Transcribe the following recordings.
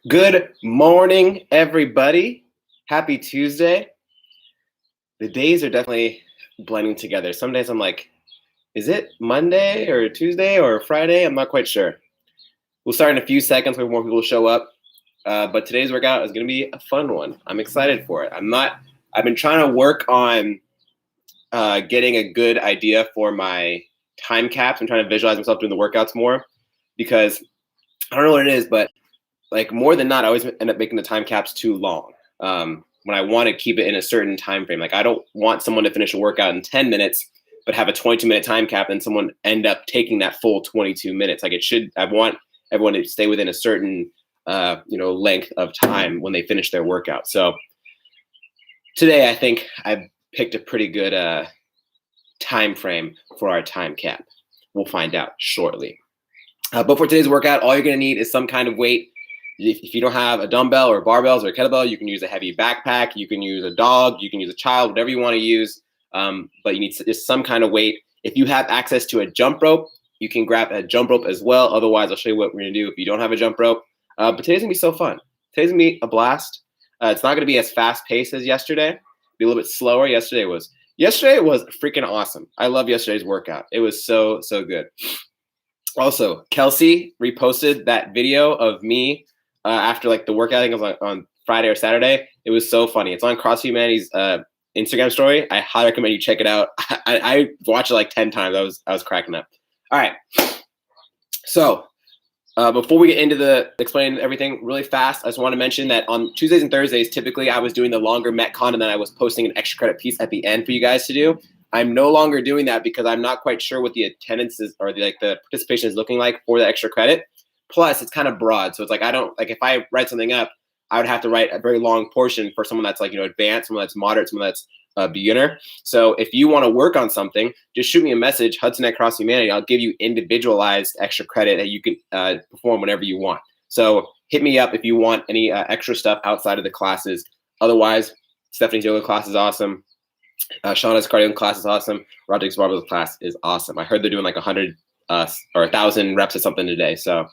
Good morning, everybody. Happy Tuesday. The days are definitely blending together. Some days I'm like, is it Monday or Tuesday or Friday? I'm not quite sure. We'll start in a few seconds when more people show up. But today's workout is going to be a fun one. I'm excited for it. I've been trying to work on getting a good idea for my time caps. I'm trying to visualize myself doing the workouts more because I don't know what it is, but like more than not, I always end up making the time caps too long. When I want to keep it in a certain time frame, like I don't want someone to finish a workout in 10 minutes, but have a 22-minute time cap, and someone end up taking that full 22 minutes. Like I want everyone to stay within a certain, length of time when they finish their workout. So today, I think I picked a pretty good time frame for our time cap. We'll find out shortly. But for today's workout, all you're going to need is some kind of weight. If you don't have a dumbbell or barbells or a kettlebell, you can use a heavy backpack. You can use a dog. You can use a child, whatever you want to use. But you need just some kind of weight. If you have access to a jump rope, you can grab a jump rope as well. Otherwise, I'll show you what we're going to do if you don't have a jump rope. But today's going to be so fun. Today's going to be a blast. It's not going to be as fast-paced as yesterday. It'll be a little bit slower. Yesterday was freaking awesome. I love yesterday's workout. It was so good. Also, Kelsey reposted that video of me after like the workout. I think it was on Friday or Saturday. It was so funny. It's on CrossFit Humanity's Instagram story. I highly recommend you check it out. I watched it like 10 times. I was cracking up. All right. So before we get into the explaining everything really fast, I just want to mention that on Tuesdays and Thursdays, typically I was doing the longer Metcon, and then I was posting an extra credit piece at the end for you guys to do. I'm no longer doing that because I'm not quite sure what the attendance is or the participation is looking like for the extra credit. Plus, it's kind of broad. So it's like, if I write something up, I would have to write a very long portion for someone that's advanced, someone that's moderate, someone that's a beginner. So if you want to work on something, just shoot me a message, Hudson at CrossFit Humanity. I'll give you individualized extra credit that you can perform whenever you want. So hit me up if you want any extra stuff outside of the classes. Otherwise, Stephanie's yoga class is awesome. Shauna's cardio class is awesome. Roderick's barbell class is awesome. I heard they're doing like 100 or 1,000 reps or something today. So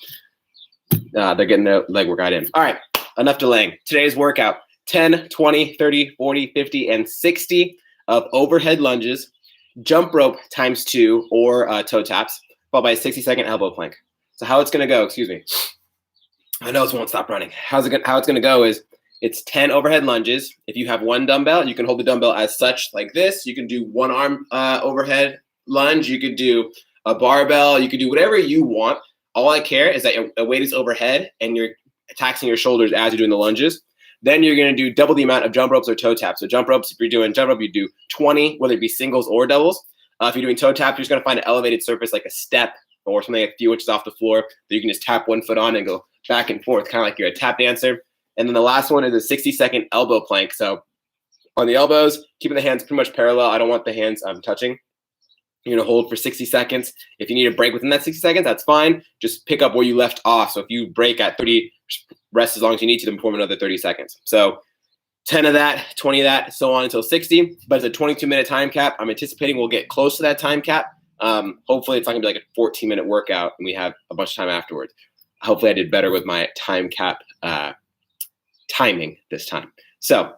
they're getting their leg workout in. All right, enough delaying. Today's workout, 10, 20, 30, 40, 50, and 60 of overhead lunges, jump rope times 2 or toe taps, followed by a 60-second elbow plank. So how it's going to go, excuse me. I know it won't stop running. How it's going to go is it's 10 overhead lunges. If you have one dumbbell, you can hold the dumbbell as such like this. You can do one arm overhead lunge. You could do a barbell. You could do whatever you want. All I care is that a weight is overhead and you're taxing your shoulders as you're doing the lunges. Then you're going to do double the amount of jump ropes or toe taps. So jump ropes, if you're doing jump rope, you do 20, whether it be singles or doubles. If you're doing toe taps, you're just going to find an elevated surface like a step or something a few inches off the floor that you can just tap one foot on and go back and forth, kind of like you're a tap dancer. And then the last one is a 60-second elbow plank. So on the elbows, keeping the hands pretty much parallel. I don't want the hands touching. You're going to hold for 60 seconds. If you need a break within that 60 seconds, that's fine. Just pick up where you left off. So if you break at 30, rest as long as you need to, then perform another 30 seconds. So 10 of that, 20 of that, so on until 60. But it's a 22-minute time cap. I'm anticipating we'll get close to that time cap. Hopefully it's not going to be like a 14-minute workout and we have a bunch of time afterwards. Hopefully I did better with my time cap timing this time. So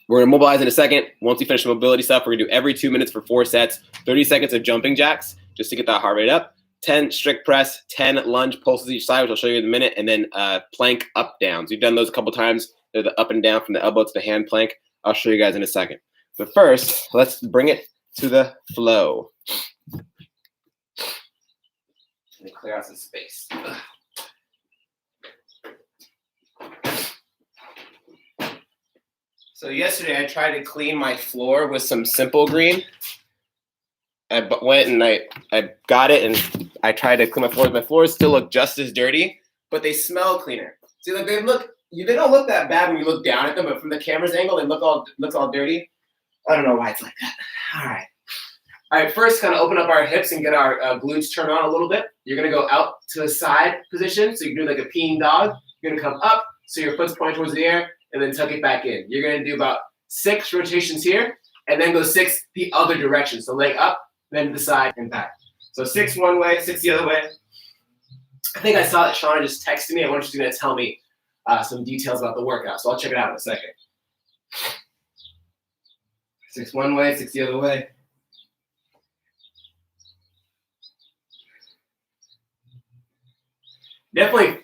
we're going to mobilize in a second. Once we finish the mobility stuff, we're going to do every 2 minutes for 4 sets, 30 seconds of jumping jacks just to get that heart rate up, 10 strict press, 10 lunge pulses each side, which I'll show you in a minute, and then plank up downs. We've done those a couple times. They're the up and down from the elbow to the hand plank. I'll show you guys in a second. But first, let's bring it to the flow. Let me clear out some space. So yesterday I tried to clean my floor with some Simple Green. I went and I got it and I tried to clean my floor. My floors still look just as dirty, but they smell cleaner. See, like they don't look that bad when you look down at them, but from the camera's angle, they looks all dirty. I don't know why it's like that. All right. First, kind of open up our hips and get our glutes turned on a little bit. You're gonna go out to a side position, so you can do like a peeing dog. You're gonna come up, so your foot's pointing towards the air, and then tuck it back in. You're gonna do about 6 rotations here, and then go 6 the other direction. So leg up, then to the side and back. So 6 one way, 6 the other way. I think I saw that Shauna just texted me. I wonder if she's gonna tell me some details about the workout. So I'll check it out in a second. 6 one way, 6 the other way. Definitely,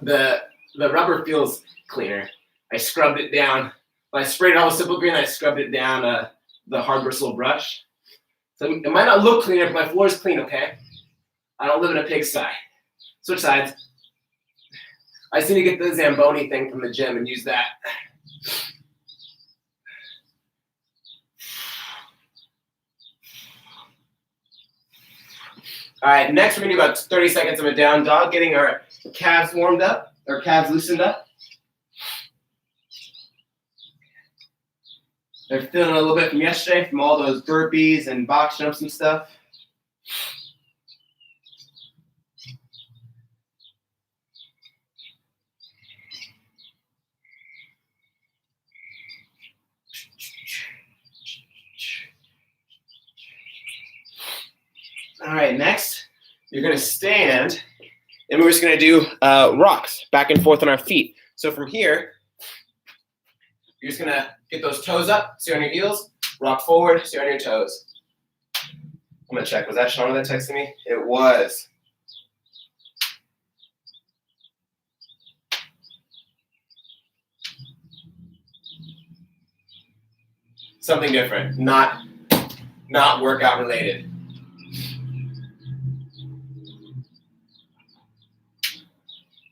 the rubber feels cleaner. I scrubbed it down. When I sprayed it all with Simple Green, I scrubbed it down the hard bristle brush. So it might not look cleaner, but my floor is clean, okay? I don't live in a pigsty. Switch sides. I just need to get the Zamboni thing from the gym and use that. All right, next we're gonna do about 30 seconds of a down dog, getting our calves warmed up, our calves loosened up. They're feeling a little bit from yesterday, from all those burpees and box jumps and stuff. All right, next, you're gonna stand, and we're just gonna do rocks back and forth on our feet. So from here, you're just gonna get those toes up, stay on your heels, rock forward, stay on your toes. I'm gonna check, was that Shauna that texted me? It was. Something different, not workout related.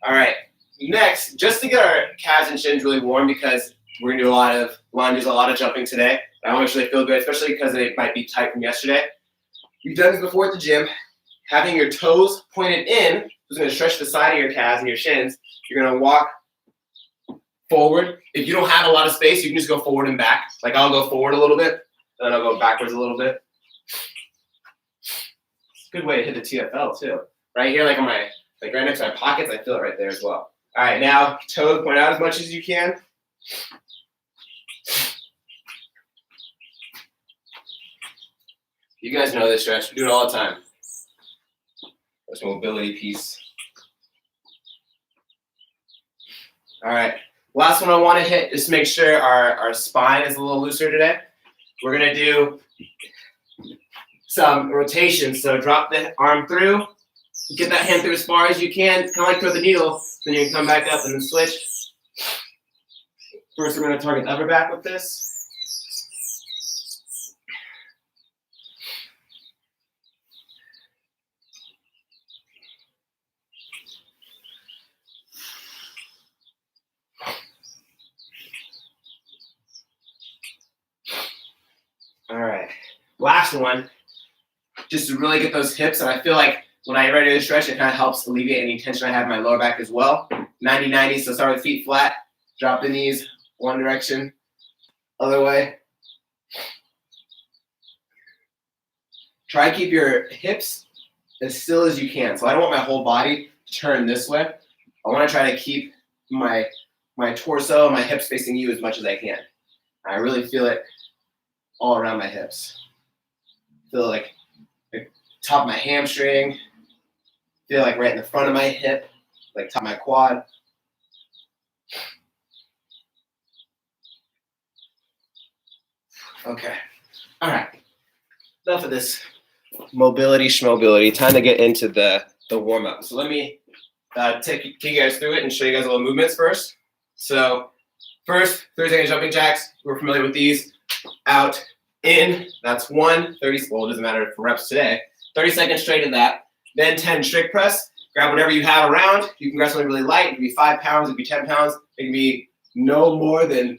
All right, next, just to get our calves and shins really warm, because we're gonna do a lot of lunges, a lot of jumping today. I want to really feel good, especially because it might be tight from yesterday. You've done this before at the gym. Having your toes pointed in is gonna stretch the side of your calves and your shins. You're gonna walk forward. If you don't have a lot of space, you can just go forward and back. Like I'll go forward a little bit, then I'll go backwards a little bit. It's a good way to hit the TFL too. Right here, like right next to my pockets, I feel it right there as well. All right, now toes point out as much as you can. You guys know this stretch. We do it all the time. This mobility piece. All right. Last one I want to hit is to make sure our spine is a little looser today. We're going to do some rotations. So drop the arm through. Get that hand through as far as you can. Kind of like throw the needle. Then you can come back up and then switch. First, we're going to target the upper back with this. All right, last one, just to really get those hips, and I feel like when I get ready to stretch, it kind of helps alleviate any tension I have in my lower back as well. 90-90, so start with feet flat, drop the knees, one direction, other way. Try to keep your hips as still as you can. So I don't want my whole body to turn this way. I want to try to keep my torso and my hips facing you as much as I can. I really feel it all around my hips. Feel like the top of my hamstring. Feel like right in the front of my hip, like top of my quad. Okay. All right. Enough of this mobility schmobility. Time to get into the warm-up. So let me take you guys through it and show you guys a little movements first. So first, 30-second jumping jacks. We're familiar with these. Out, in, that's 1, 30, well, it doesn't matter for reps today. 30 seconds straight in that. Then 10 strict press. Grab whatever you have around. You can grab something really light. It can be 5 pounds, it can be 10 pounds. It can be no more than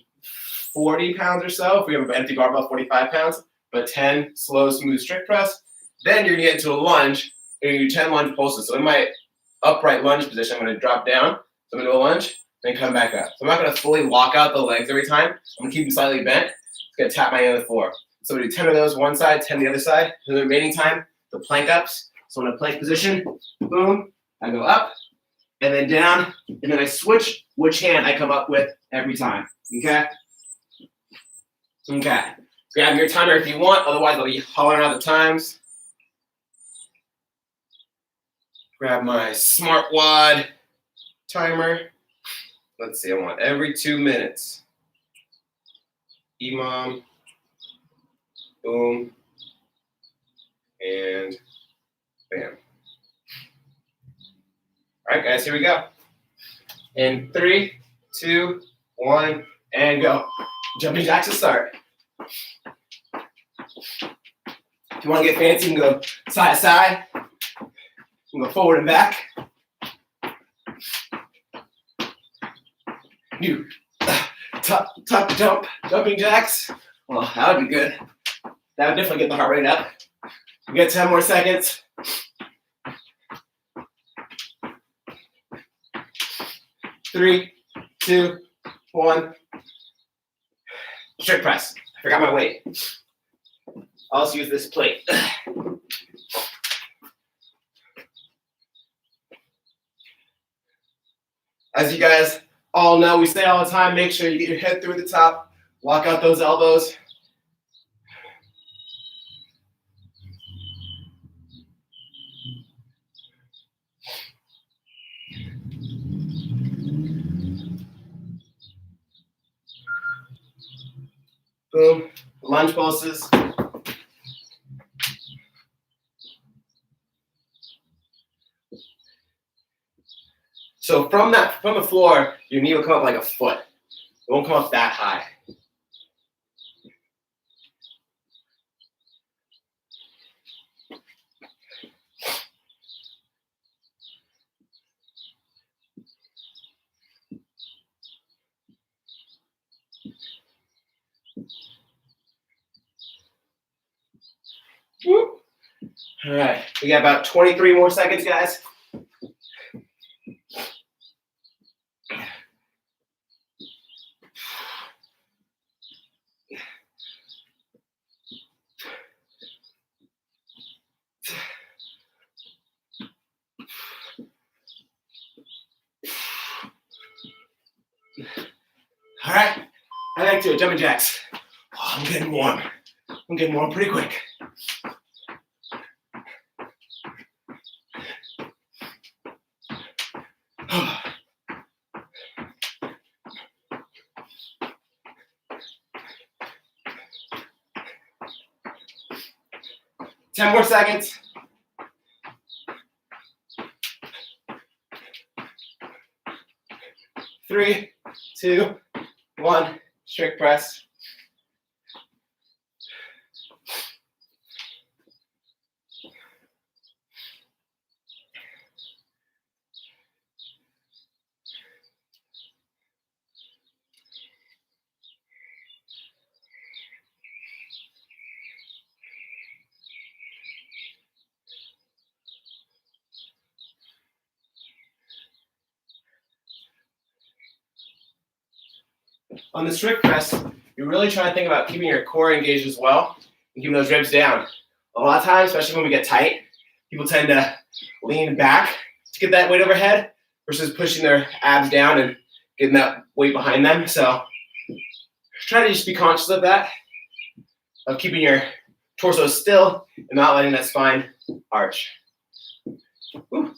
40 pounds or so. If we have an empty barbell, 45 pounds. But 10 slow, smooth strict press. Then you're gonna get into a lunge. You're gonna do 10 lunge pulses. So in my upright lunge position, I'm gonna drop down. So I'm gonna do a lunge, then come back up. So I'm not gonna fully lock out the legs every time. I'm gonna keep them slightly bent. It's gonna tap my hand on the floor. So we do 10 of those one side, 10 the other side. And the remaining time, the plank ups. So in a plank position, boom, I go up and then down, and then I switch which hand I come up with every time. Okay? Okay. Grab your timer if you want, otherwise I'll be hollering out the times. Grab my smart wad timer. let's see, I want every 2 minutes. Imam, boom, and bam. All right, guys, here we go. In 3, 2, 1, and go. Jumping jacks to start. If you want to get fancy, you can go side to side. You can go forward and back. You top jump, jumping jacks. Well, that would be good. That would definitely get the heart rate up. We got 10 more seconds. 3, 2, 1. Strict press. I forgot my weight. I'll also use this plate. As you guys all know, we say all the time, make sure you get your head through the top, lock out those elbows. Boom, lunge pulses. So from the floor, your knee will come up like a foot. It won't come up that high. Woo. All right, we got about 23 more seconds, guys. All right, I like to jumping jacks. Oh, I'm getting warm. I'm getting warm pretty quick. Ten more seconds. 3, 2, 1. Strict press. On the strict press, you're really trying to think about keeping your core engaged as well and keeping those ribs down. A lot of times, especially when we get tight, people tend to lean back to get that weight overhead versus pushing their abs down and getting that weight behind them. So try to just be conscious of that, of keeping your torso still and not letting that spine arch. Woo.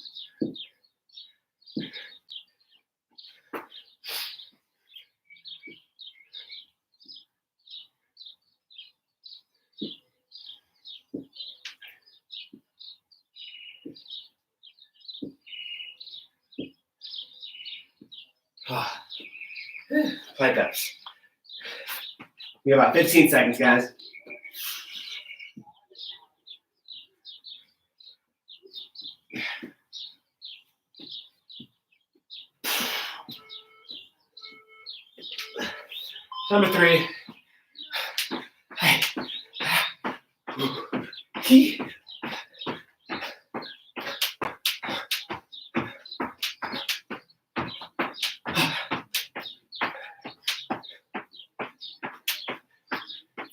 Plank ups. We have about 15 seconds, guys. Number 3.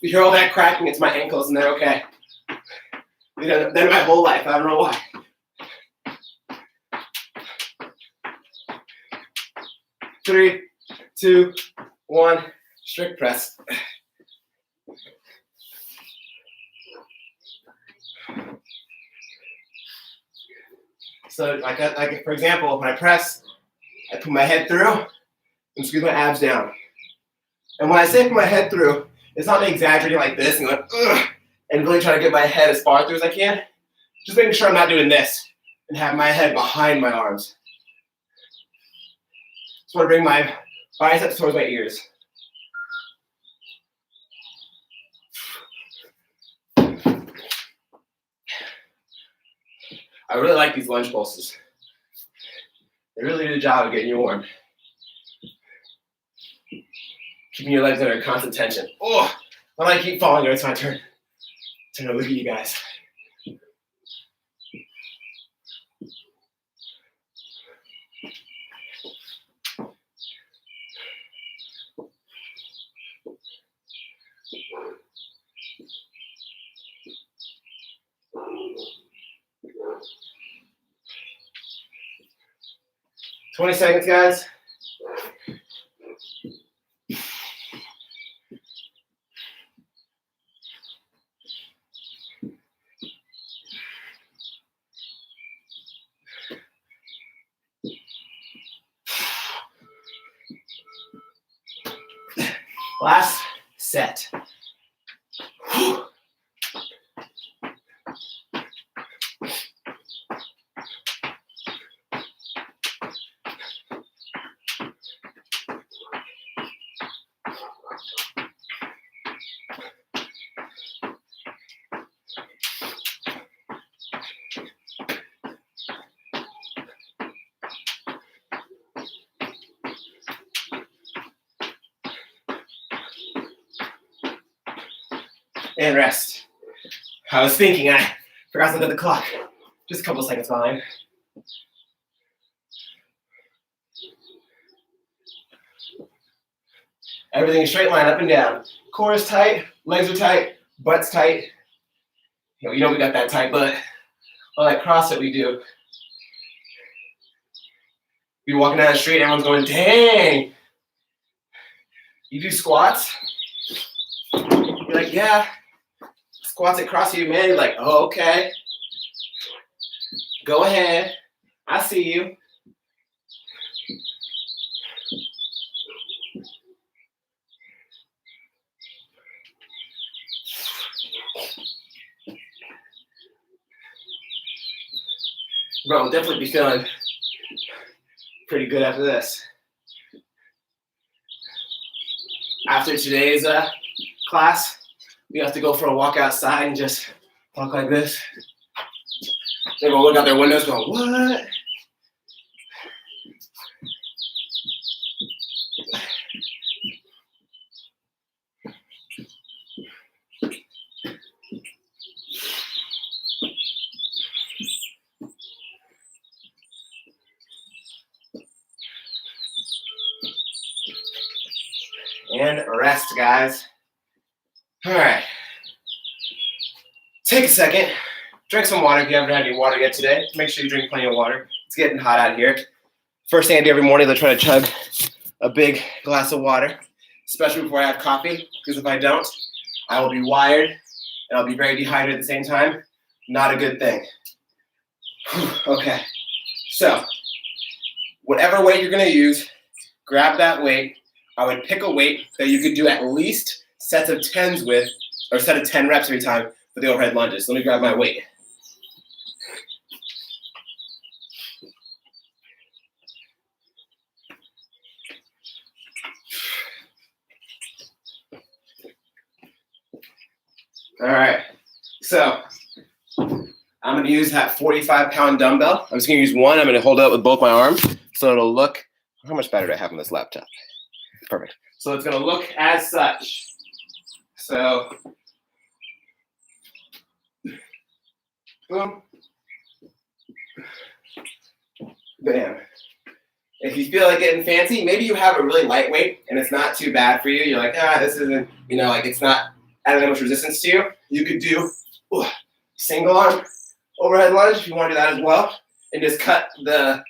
You hear all that cracking, it's my ankles and they're okay. They're my whole life, I don't know why. 3, 2, 1, strict press. So like for example, when I press, I put my head through, and squeeze my abs down. And when I say put my head through, it's not me exaggerating like this and going, ugh, and really trying to get my head as far through as I can. Just making sure I'm not doing this and have my head behind my arms. Just want to bring my biceps towards my ears. I really like these lunge pulses. They really do the job of getting you warm. Keeping your legs under constant tension. Oh, I might keep falling here. It's my turn. Turn to look at you guys. "20 seconds, guys. Last set. Whew. And rest. I was thinking, I forgot to look at the clock. Just a couple seconds behind. Everything is straight line, up and down. Core is tight, legs are tight, butt's tight. You know we got that tight butt. All that CrossFit we do. You're walking down the street, everyone's going, dang. You do squats? You're like, yeah. Squats at CrossFit Humanity, you're like, oh, okay. Go ahead. I see you. Bro, we'll definitely be feeling pretty good after this. After today's class, we have to go for a walk outside and just walk like this. Everyone look out their windows going, what? And rest, guys. All right. Take a second. Drink some water if you haven't had any water yet today. Make sure you drink plenty of water. It's getting hot out here. First thing I do every morning is I try to chug a big glass of water, especially before I have coffee, because if I don't, I will be wired and I'll be very dehydrated at the same time. Not a good thing. Okay. So, whatever weight you're going to use, grab that weight. I would pick a weight that you could do at least sets of 10s with, or set of 10 reps every time for the overhead lunges. Let me grab my weight. All right, so I'm going to use that 45-pound dumbbell. I'm just going to use one. I'm going to hold it up with both my arms so it'll look, how much battery do I have on this laptop? Perfect. So it's going to look as such. So, boom, bam. If you feel like getting fancy, maybe you have a really lightweight and it's not too bad for you. You're like, this isn't, like it's not adding that much resistance to you. You could do single arm overhead lunge if you want to do that as well, and just cut the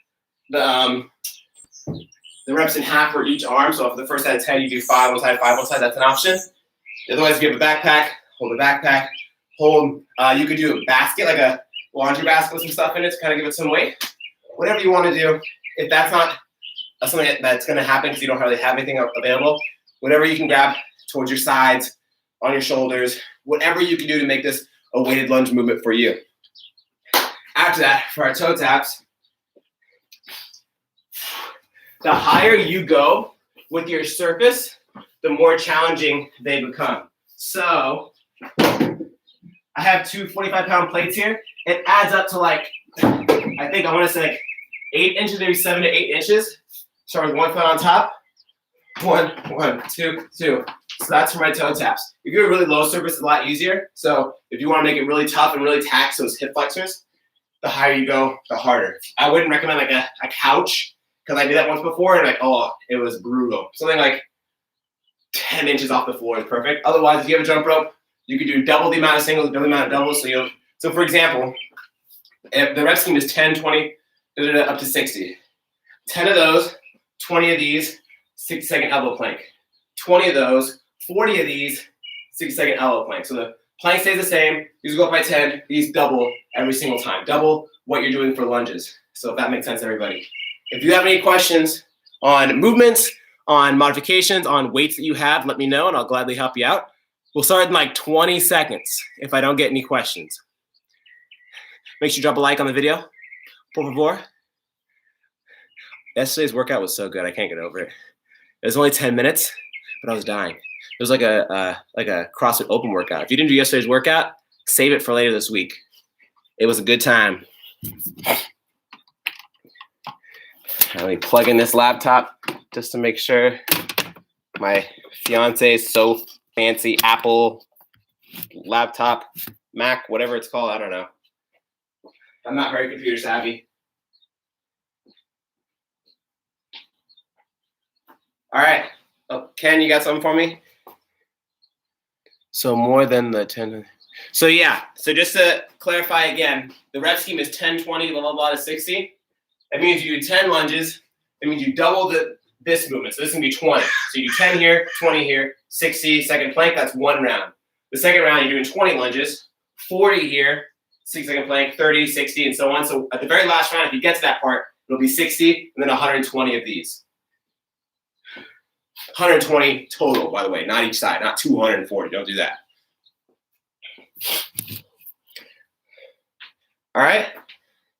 reps in half for each arm. So if the first set of 10, you do 5 one side, 5 one side. That's an option. Otherwise, if you have a backpack, hold the backpack. You could do a basket, like a laundry basket with some stuff in it to kind of give it some weight. Whatever you want to do. If that's not something that's going to happen because you don't really have anything available. Whatever you can grab towards your sides, on your shoulders, whatever you can do to make this a weighted lunge movement for you. After that, for our toe taps, the higher you go with your surface, the more challenging they become. So I have two 45-pound plates here. It adds up to like, I think I want to say like 8 inches, maybe 7 to 8 inches. Start with 1 foot on top. 1, 2, 2. So that's for my toe taps. If you're a really low surface, it's a lot easier. So if you want to make it really tough and really tax those hip flexors, the higher you go, the harder. I wouldn't recommend like a couch, because I did that once before and like, oh, it was brutal. Something like 10 inches off the floor is perfect. Otherwise, if you have a jump rope, you could do double the amount of singles, double the amount of doubles. So for example, if the rep scheme is 10, 20, up to 60. 10 of those, 20 of these, 60-second elbow plank. 20 of those, 40 of these, 60-second elbow plank. So the plank stays the same. These go up by 10. These double every single time. Double what you're doing for lunges. So if that makes sense, everybody. If you have any questions on movements, on modifications, on weights that you have, let me know and I'll gladly help you out. We'll start in like 20 seconds if I don't get any questions. Make sure you drop a like on the video. Por favor. Yesterday's workout was so good. I can't get over it. It was only 10 minutes, but I was dying. It was like a CrossFit Open workout. If you didn't do yesterday's workout, save it for later this week. It was a good time. Let me plug in this laptop just to make sure. My fiance is so fancy. Apple laptop, Mac, whatever it's called. I don't know. I'm not very computer savvy. All right. Oh, Ken, you got something for me? So more than the 10. So yeah. So just to clarify again, the rep scheme is 10, 20, blah, blah, blah to 60. That means you do 10 lunges. That means you double this movement. So this is going to be 20. So you do 10 here, 20 here, 60, second plank. That's one round. The second round, you're doing 20 lunges, 40 here, 60-second plank, 30, 60, and so on. So at the very last round, if you get to that part, it'll be 60 and then 120 of these. 120 total, by the way, not each side, not 240. Don't do that. All right.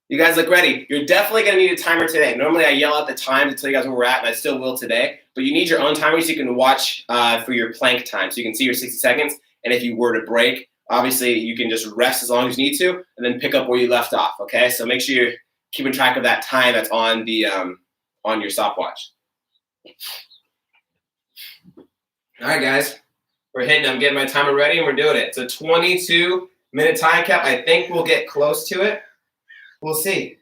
You guys look ready. You're definitely going to need a timer today. Normally, I yell out the time to tell you guys where we're at, and I still will today. But you need your own timer so you can watch for your plank time. So you can see your 60 seconds. And if you were to break, obviously, you can just rest as long as you need to and then pick up where you left off, okay? So make sure you're keeping track of that time that's on the on your stopwatch. All right, guys. We're hitting. I'm getting my timer ready, and we're doing it. It's a 22-minute time cap. I think we'll get close to it. We'll see.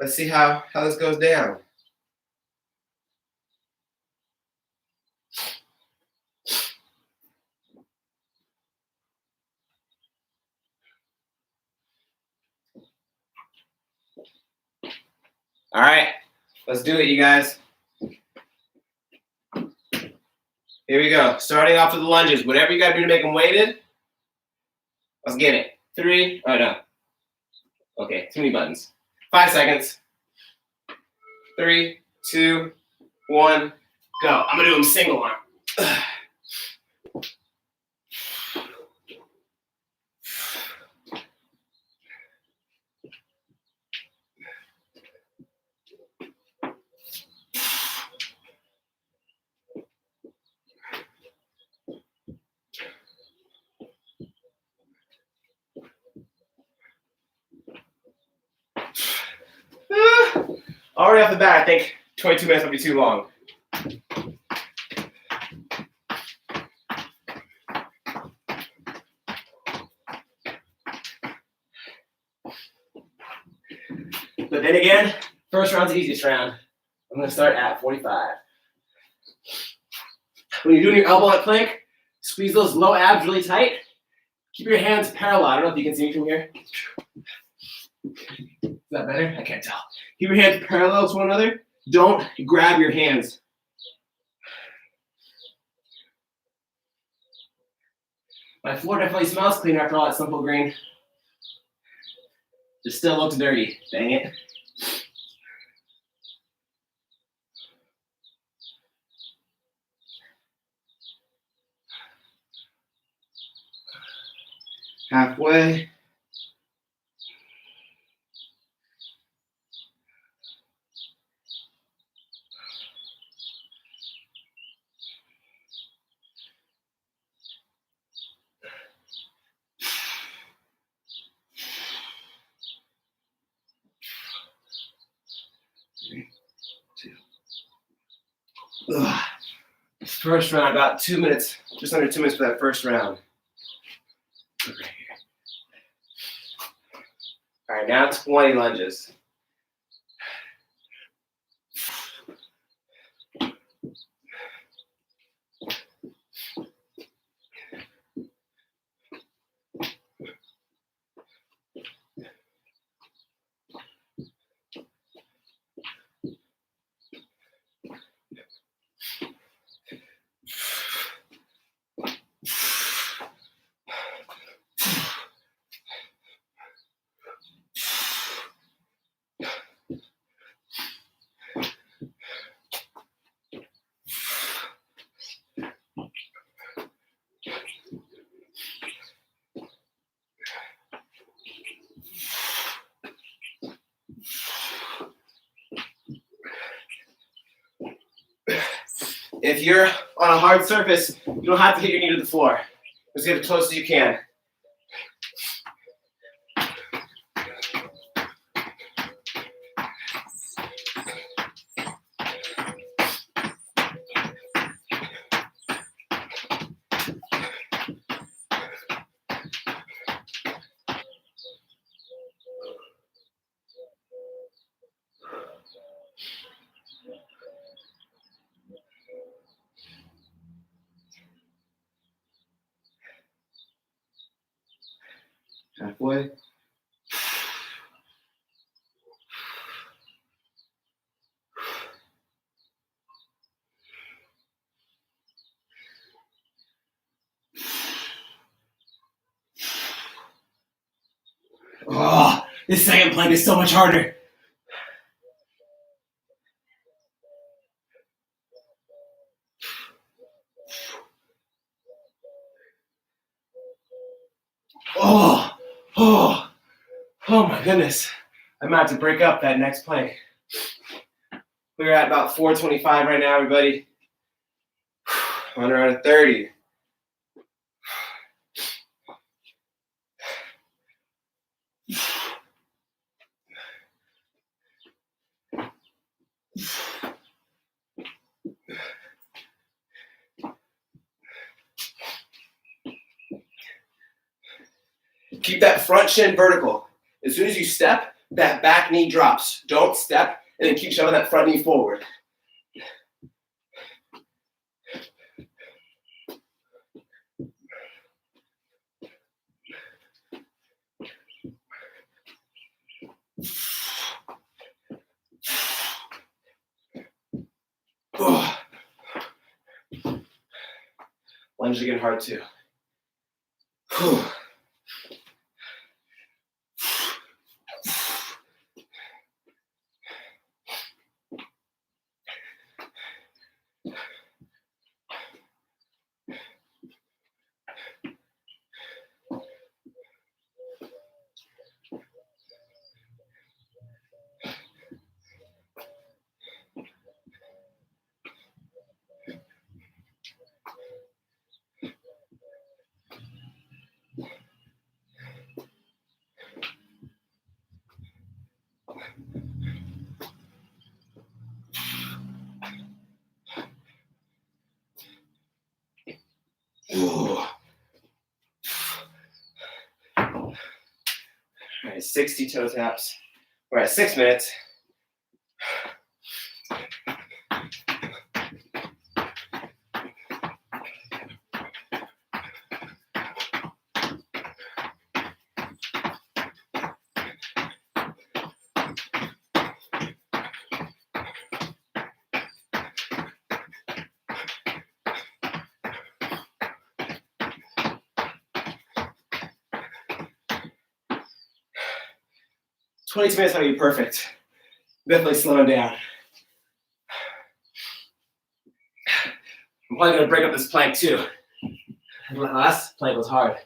Let's see how this goes down. All right, let's do it, you guys. Here we go. Starting off with the lunges. Whatever you got to do to make them weighted, let's get it. 3, oh no. Okay, too many buttons. 5 seconds. 3, 2, 1, go. I'm going to do them single arm. Already off the bat, I think 22 minutes might be too long. But then again, first round's the easiest round. I'm going to start at 45. When you're doing your elbow at plank, squeeze those low abs really tight. Keep your hands parallel. I don't know if you can see me from here. Is that better? I can't tell. Keep your hands parallel to one another. Don't grab your hands. My floor definitely smells clean after all that simple green. Just still looks dirty. Dang it. Halfway. Ugh. First round, about 2 minutes, just under 2 minutes for that first round. Right here. All right, now 20 lunges. If you're on a hard surface, you don't have to hit your knee to the floor. Just get as close as you can. Halfway. Oh, this second plank is so much harder. Oh my goodness. I'm about to break up that next plank. We're at about 425 right now, everybody. On around a 30. Keep that front shin vertical. As soon as you step, that back knee drops. Don't step and then keep shoving that front knee forward. Oh. Lunge again hard too. Whew. All right, 60 toe taps. We're at 6 minutes. Twenty minutes might be perfect. Definitely slowing down. I'm probably gonna break up this plank too. The last plank was hard.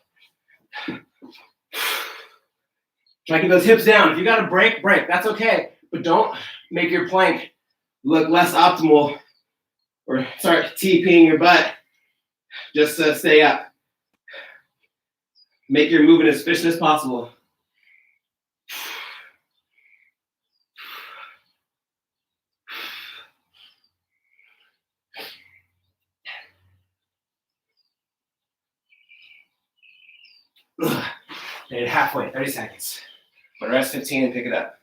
Try to keep those hips down. If you got to break, break. That's okay. But don't make your plank look less optimal or start TPing your butt just to stay up. Make your movement as efficient as possible. Made it halfway, 30 seconds. I'm gonna rest 15 and pick it up.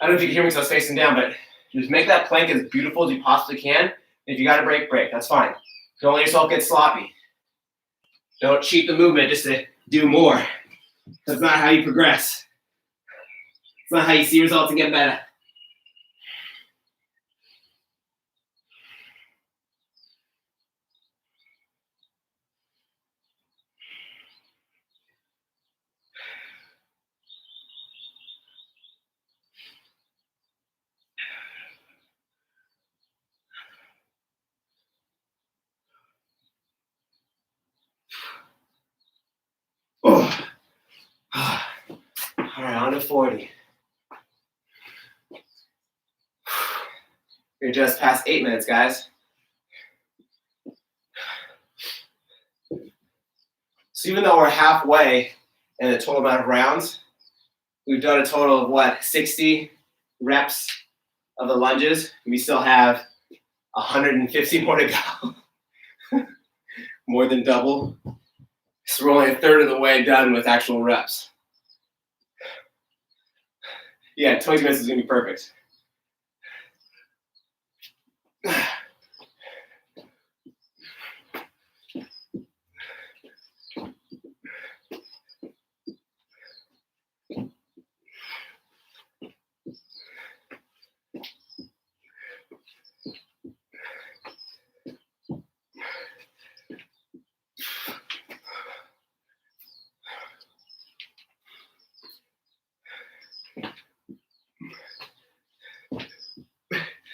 I don't know if you can hear me because I was facing down, but just make that plank as beautiful as you possibly can. If you gotta break, break. That's fine. Don't let yourself get sloppy. Don't cheat the movement just to do more. That's not how you progress. It's not how you see results and get better. Oh. All right, on to 40. You're just past 8 minutes, guys. So even though we're halfway in the total amount of rounds, we've done a total of what, 60 reps of the lunges. We still have 150 more to go. More than double. So we're only a third of the way done with actual reps. Yeah, 20 minutes is gonna be perfect.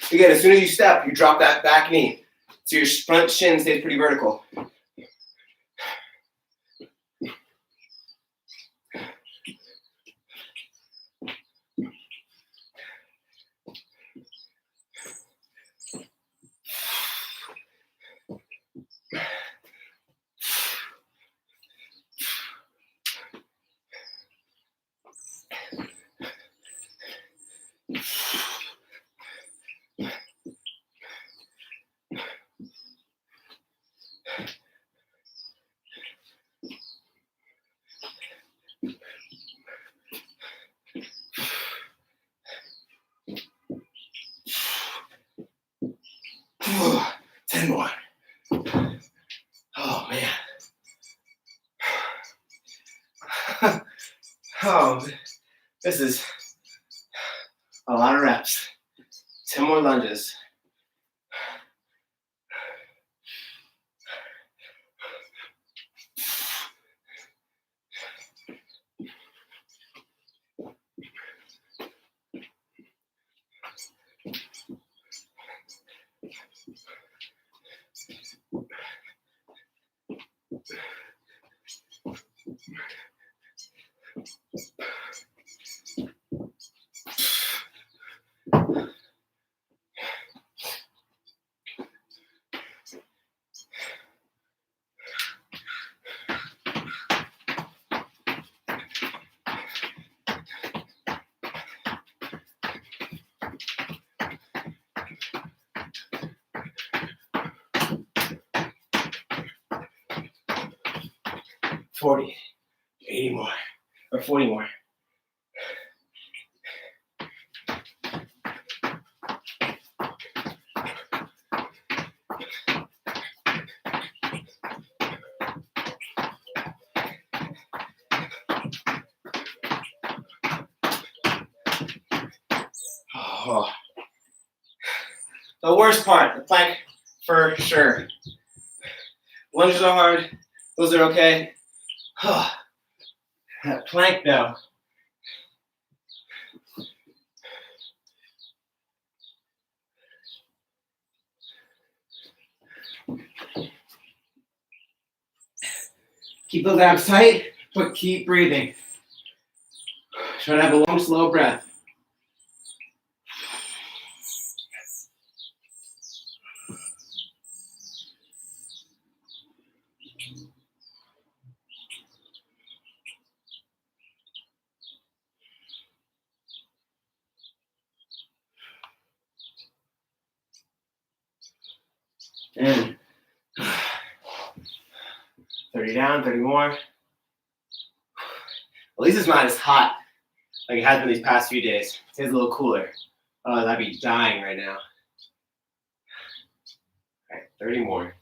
Again, as soon as you step, you drop that back knee. So your front shin stays pretty vertical. Whew, 10 more. Oh, man. Oh, this is a lot of reps. 10 more lunges. $40, 80 more, or 40 more. Oh. The worst part, the plank for sure. Lunges are hard, those are okay. Oh. That plank though. Keep those abs tight, but keep breathing. Try to have a long, slow breath. And 30 down, 30 more. At least it's not as hot like it has been these past few days. Today's a little cooler. Oh, I'd be dying right now. All right, 30 more.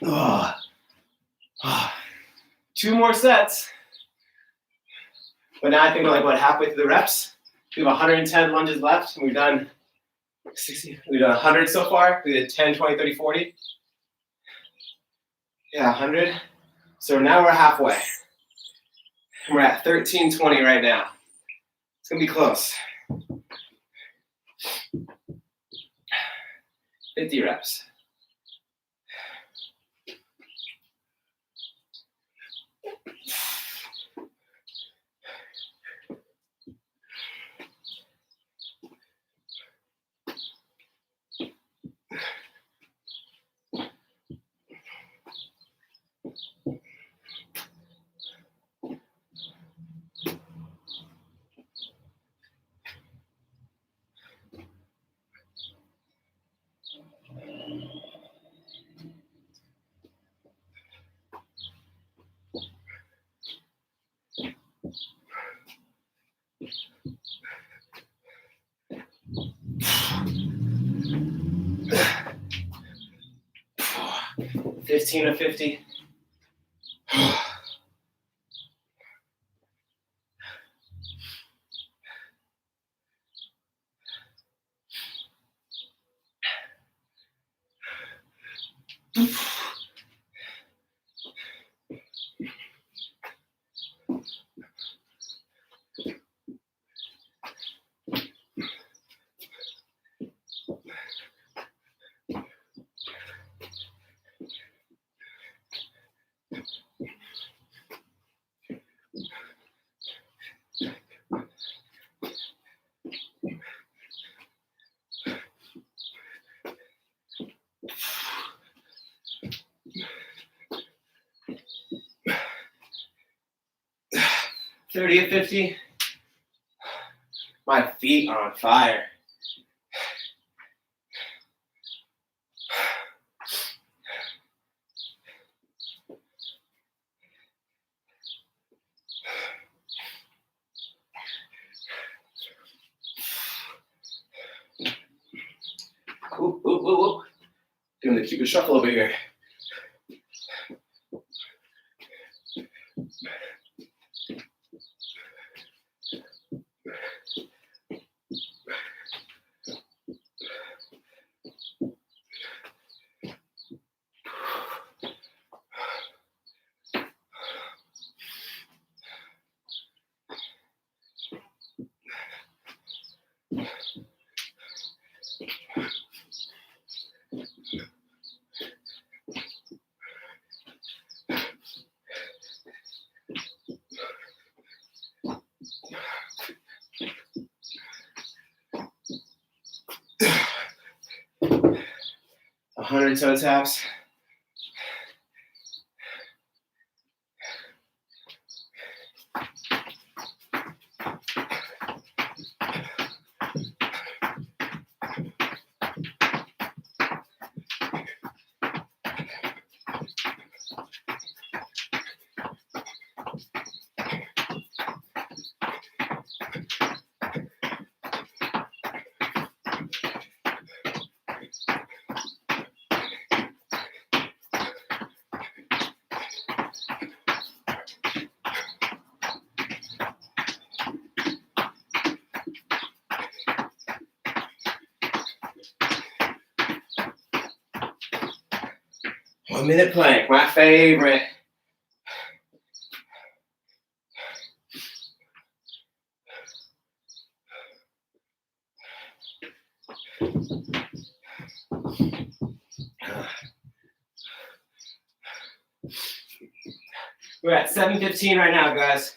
Oh. Oh. 2 more sets. But now I think we're like, what, halfway through the reps? We have 110 lunges left, and we've done 60. We've done 100 so far. We did 10, 20, 30, 40. Yeah, 100. So now we're halfway. And we're at 1320 right now. It's gonna be close. 50 reps. Fifteen of 50. Thirty of 50. My feet are on fire. Ooh, ooh, ooh, ooh. Doing the Cupid shuffle over here. A 100 toe taps. 1 minute plank, my favorite. We're at 7:15 right now, guys.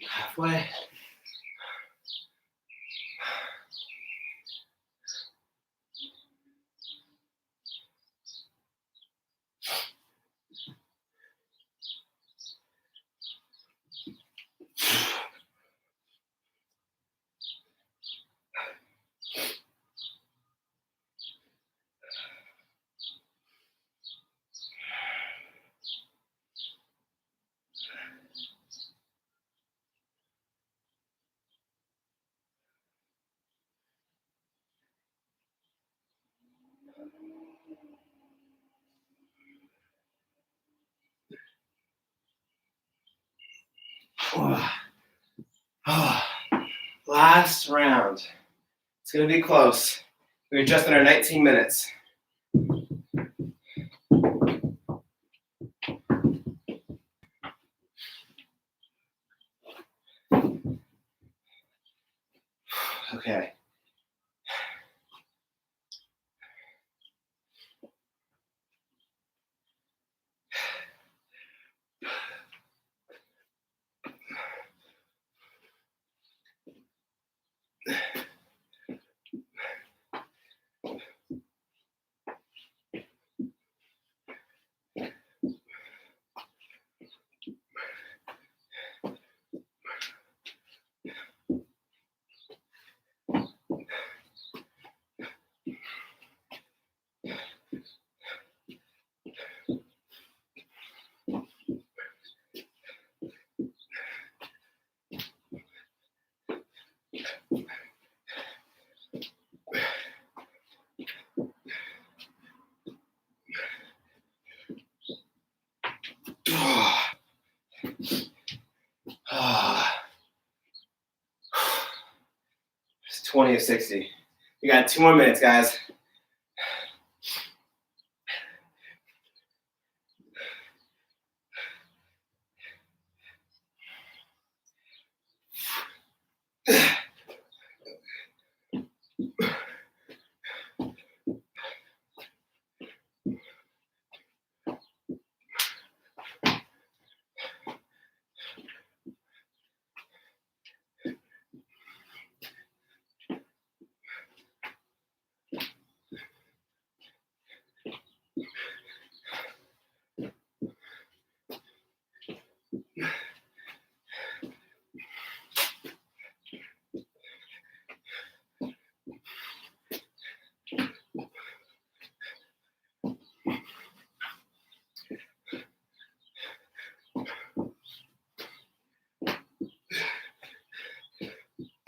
Halfway. Last round. It's going to be close. We're just under 19 minutes. Okay. It's 20 of 60. We got 2 more minutes, guys.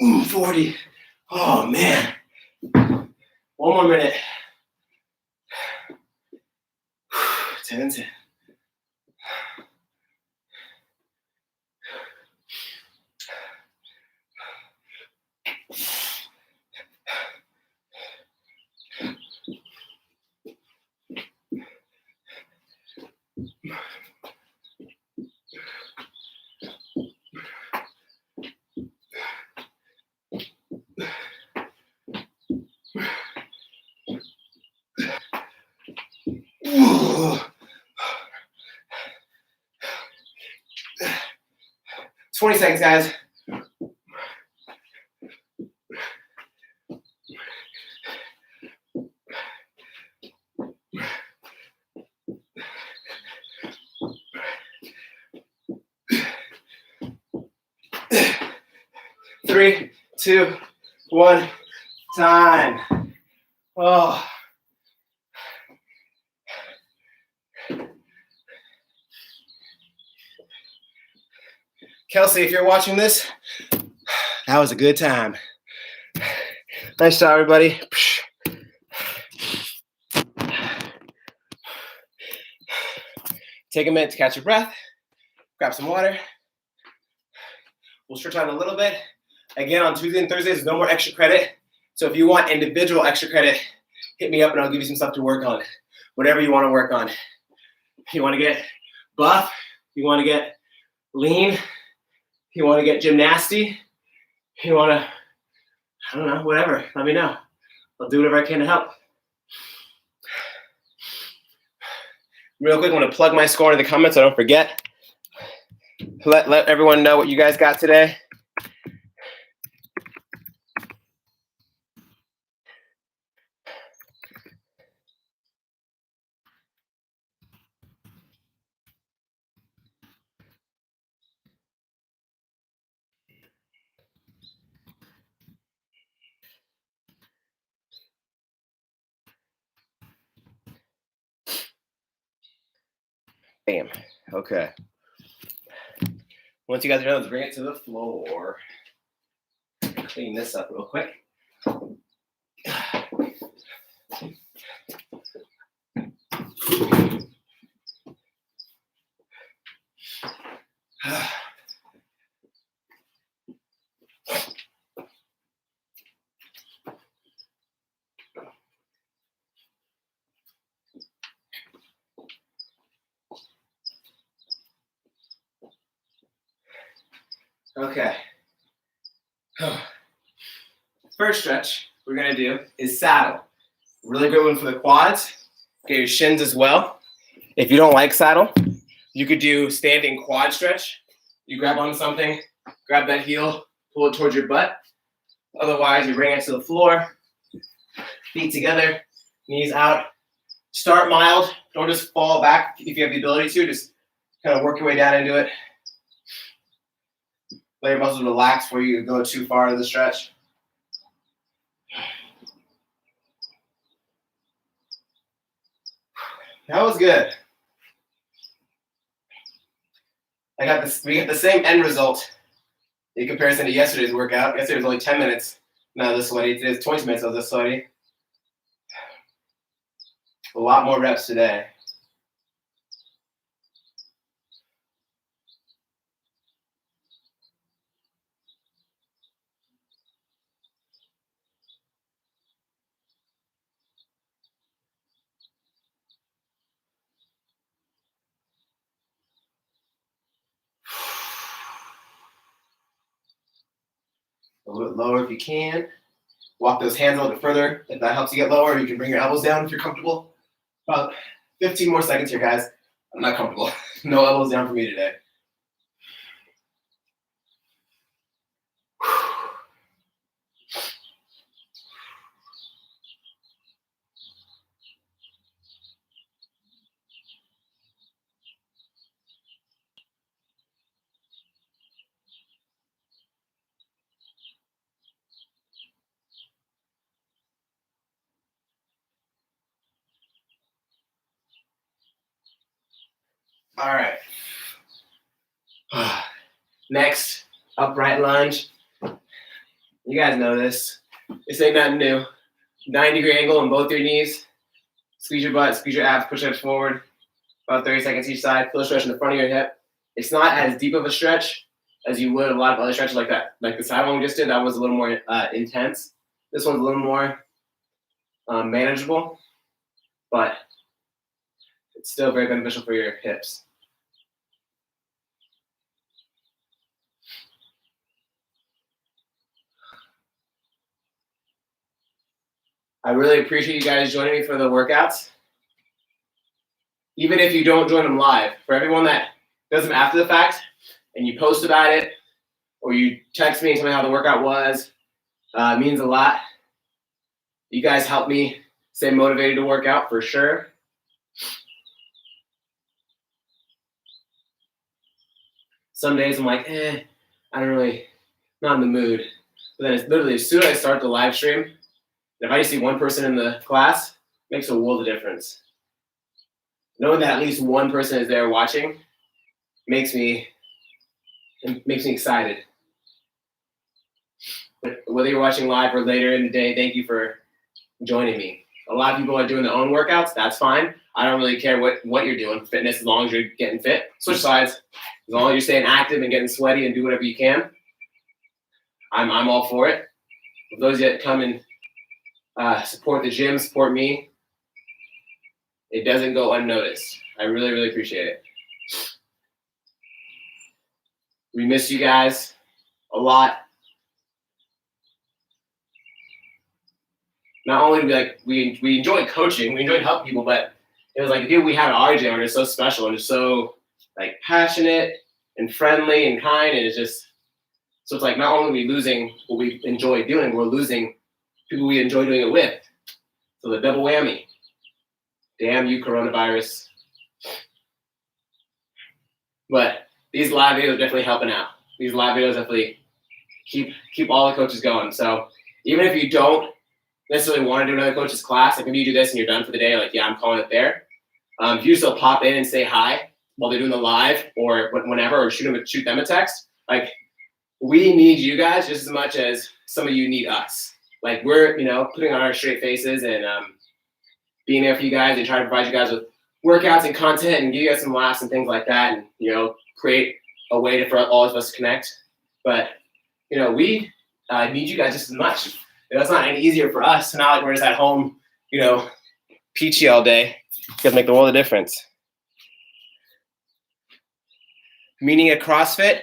Ooh, 40. Oh, man. 1 more minute. 10 and 10. Ooh. 20 seconds, guys. Three, two, one, Time. Oh. Kelsey, if you're watching this, that was a good time. Nice job, everybody. Take a minute to catch your breath. Grab some water. We'll stretch out a little bit. Again, on Tuesday and Thursdays, there's no more extra credit. So if you want individual extra credit, hit me up and I'll give you some stuff to work on. Whatever you want to work on. You want to get buff, you want to get lean, you want to get gymnasty, you want to, I don't know, whatever, let me know. I'll do whatever I can to help. Real quick, I want to plug my score in the comments so I don't forget. Let everyone know what you guys got today. Bam. Okay. Once you guys are done, let's bring it to the floor. Clean this up real quick. Okay. First stretch we're gonna do is saddle. Really good one for the quads. Get your shins as well. If you don't like saddle, you could do standing quad stretch. You grab on something, grab that heel, pull it towards your butt. Otherwise, you bring it to the floor, feet together, knees out. Start mild. Don't just fall back if you have the ability to. Just kind of work your way down into it. Let your muscles relax before you go too far into the stretch. That was good. We got the same end result in comparison to yesterday's workout. Yesterday was only 10 minutes. Now this sweaty. Today's 20 minutes of this sweaty. A lot more reps today. A little bit lower if you can. Walk those hands a little bit further if that helps you get lower. You can bring your elbows down if you're comfortable. About 15 more seconds here, guys. I'm not comfortable. No elbows down for me today. All right. Next, upright lunge. You guys know this. This ain't nothing new. 90-degree angle on both your knees. Squeeze your butt, squeeze your abs, push hips forward. About 30 seconds each side. Feel a stretch in the front of your hip. It's not as deep of a stretch as you would a lot of other stretches like that. Like the side one we just did, that was a little more intense. This one's a little more manageable, but it's still very beneficial for your hips. I really appreciate you guys joining me for the workouts. Even if you don't join them live, for everyone that does them after the fact and you post about it or you text me and tell me how the workout was, it means a lot. You guys help me stay motivated to work out for sure. Some days I'm like, I don't really, not in the mood. But then it's literally as soon as I start the live stream, If I just see one person in the class, it makes a world of difference. Knowing that at least one person is there watching makes me excited. But whether you're watching live or later in the day, thank you for joining me. A lot of people are doing their own workouts. That's fine. I don't really care what you're doing, fitness, as long as you're getting fit. Switch sides. As long as you're staying active and getting sweaty and do whatever you can, I'm all for it. For those that come and support the gym, support me, it doesn't go unnoticed. I really, really appreciate it. We miss you guys a lot. Not only do we enjoy coaching, we enjoy helping people, but it was like the people we had at our gym are just so special and just so like passionate and friendly and kind, and it's just so it's like not only are we losing what we enjoy doing, we're losing people we enjoy doing it with. So the double whammy. Damn you, coronavirus. But these live videos are definitely helping out. These live videos definitely keep all the coaches going. So even if you don't necessarily want to do another coach's class, like maybe you do this and you're done for the day, like, yeah, I'm calling it there. If you still pop in and say hi while they're doing the live or whenever, or shoot them a text, like we need you guys just as much as some of you need us. Like we're, putting on our straight faces and being there for you guys and trying to provide you guys with workouts and content and give you guys some laughs and things like that, and create a way for all of us to connect. But we need you guys just as much. It's not any easier for us. Not like we're just at home, peachy all day. You guys make the world of difference. Meaning at CrossFit,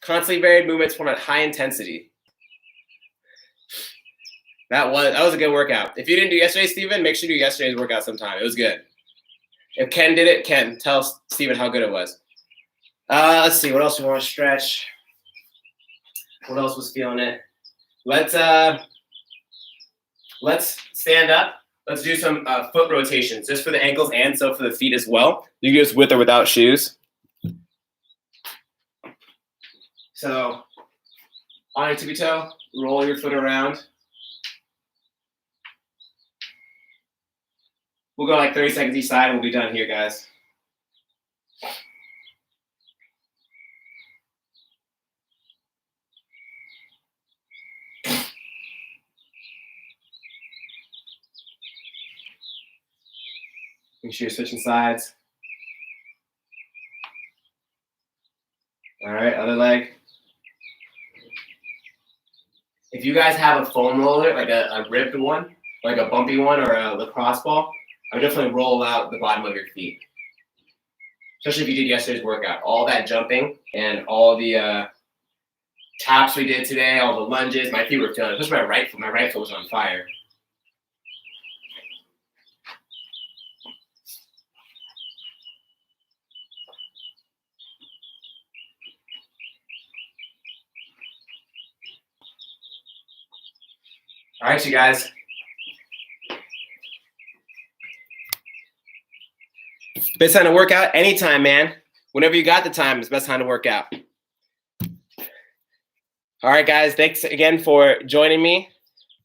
constantly varied movements form at high intensity. That was a good workout. If you didn't do yesterday, Steven, make sure you do yesterday's workout sometime. It was good. If Ken did it, Ken, tell Steven how good it was. Let's see, what else we want to stretch? What else was feeling it? Let's stand up. Let's do some foot rotations, just for the ankles and so for the feet as well. You can do this with or without shoes. So on your tippy toe, roll your foot around. We'll go like 30 seconds each side and we'll be done here, guys. Make sure you're switching sides. All right, other leg. If you guys have a foam roller, like a ribbed one, like a bumpy one or a lacrosse ball, I would definitely roll out the bottom of your feet. Especially if you did yesterday's workout. All that jumping and all the taps we did today, all the lunges, my feet were feeling it. Especially my right foot. My right foot was on fire. All right, you guys. Best time to work out? Anytime, man. Whenever you got the time, it's the best time to work out. All right, guys. Thanks again for joining me.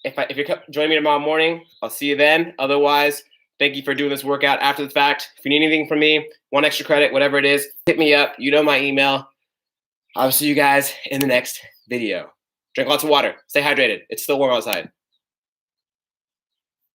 If you're joining me tomorrow morning, I'll see you then. Otherwise, thank you for doing this workout after the fact. If you need anything from me, one extra credit, whatever it is, hit me up. You know my email. I'll see you guys in the next video. Drink lots of water. Stay hydrated. It's still warm outside.